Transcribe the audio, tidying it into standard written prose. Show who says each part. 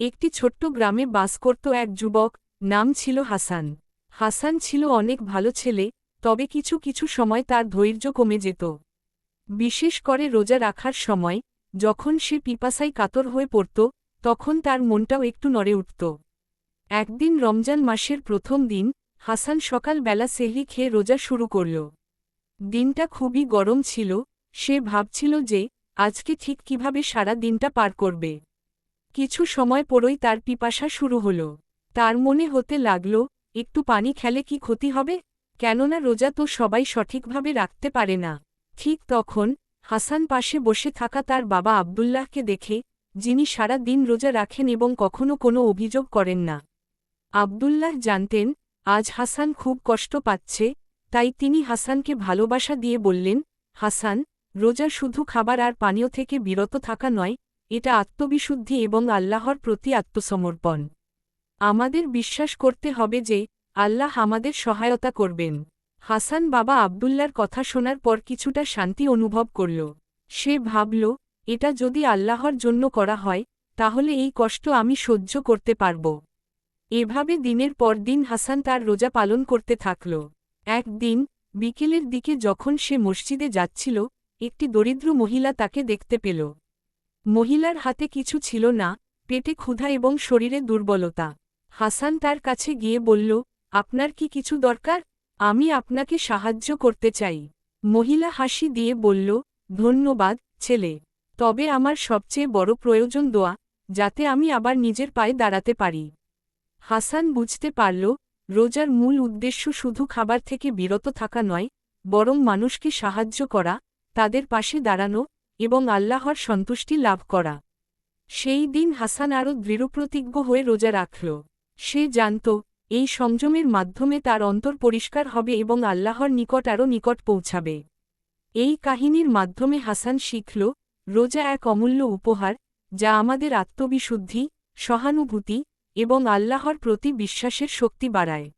Speaker 1: একটি ছোট্ট গ্রামে বাস করত এক যুবক, নাম ছিল হাসান। হাসান ছিল অনেক ভালো ছেলে, তবে কিছু কিছু সময় তার ধৈর্য কমে যেত। বিশেষ করে রোজা রাখার সময়, যখন সে পিপাসায় কাতর হয়ে পড়ত, তখন তার মনটাও একটু নড়ে উঠত। একদিন রমজান মাসের প্রথম দিন, হাসান সকালবেলা সেহরি খেয়ে রোজা শুরু করল। দিনটা খুবই গরম ছিল, সে ভাবছিল যে আজকে ঠিক কিভাবে সারা দিনটা পার করবে। কিছু সময় পরই তার পিপাসা শুরু হল। তার মনে হতে লাগল, একটু পানি খেলে কি ক্ষতি হবে, কেননা রোজা তো সবাই সঠিকভাবে রাখতে পারে না। ঠিক তখন হাসান পাশে বসে থাকা তার বাবা আব্দুল্লাহকে দেখে, যিনি সারা দিন রোজা রাখেন এবং কখনো কোনো অভিযোগ করেন না। আব্দুল্লাহ জানতেন আজ হাসান খুব কষ্ট পাচ্ছে, তাই তিনি হাসানকে ভালোবাসা দিয়ে বললেন, হাসান, রোজা শুধু খাবার আর পানীয় থেকে বিরত থাকা নয়, এটা আত্মবিশুদ্ধি এবং আল্লাহর প্রতি আত্মসমর্পণ। আমাদের বিশ্বাস করতে হবে যে আল্লাহ আমাদের সহায়তা করবেন। হাসান বাবা আব্দুল্লার কথা শোনার পর কিছুটা শান্তি অনুভব করল। সে ভাবল, এটা যদি আল্লাহর জন্য করা হয়, তাহলে এই কষ্ট আমি সহ্য করতে পারব। এভাবে দিনের পর দিন হাসান তার রোজা পালন করতে থাকল। একদিন বিকেলের দিকে যখন সে মসজিদে যাচ্ছিল, একটি দরিদ্র মহিলা তাকে দেখতে পেল। মহিলার হাতে কিছু ছিল না, পেটে ক্ষুধা এবং শরীরে দুর্বলতা। হাসান তার কাছে গিয়ে বলল, আপনার কি কিছু দরকার? আমি আপনাকে সাহায্য করতে চাই। মহিলা হাসি দিয়ে বলল, ধন্যবাদ ছেলে, তবে আমার সবচেয়ে বড় প্রয়োজন দোয়া, যাতে আমি আবার নিজের পায়ে দাঁড়াতে পারি। হাসান বুঝতে পারল, রোজার মূল উদ্দেশ্য শুধু খাবার থেকে বিরত থাকা নয়, বরং মানুষকে সাহায্য করা, তাদের পাশে দাঁড়ানো এবং আল্লাহর সন্তুষ্টি লাভ করা। সেই দিন হাসান আরও দৃঢ়প্রতিজ্ঞ হয়ে রোজা রাখল। সে জানত, এই সংযমের মাধ্যমে তার অন্তর পরিষ্কার হবে এবং আল্লাহর নিকট আরও নিকট পৌঁছাবে। এই কাহিনীর মাধ্যমে হাসান শিখল, রোজা এক অমূল্য উপহার, যা আমাদের আত্মবিশুদ্ধি, সহানুভূতি এবং আল্লাহর প্রতি বিশ্বাসের শক্তি বাড়ায়।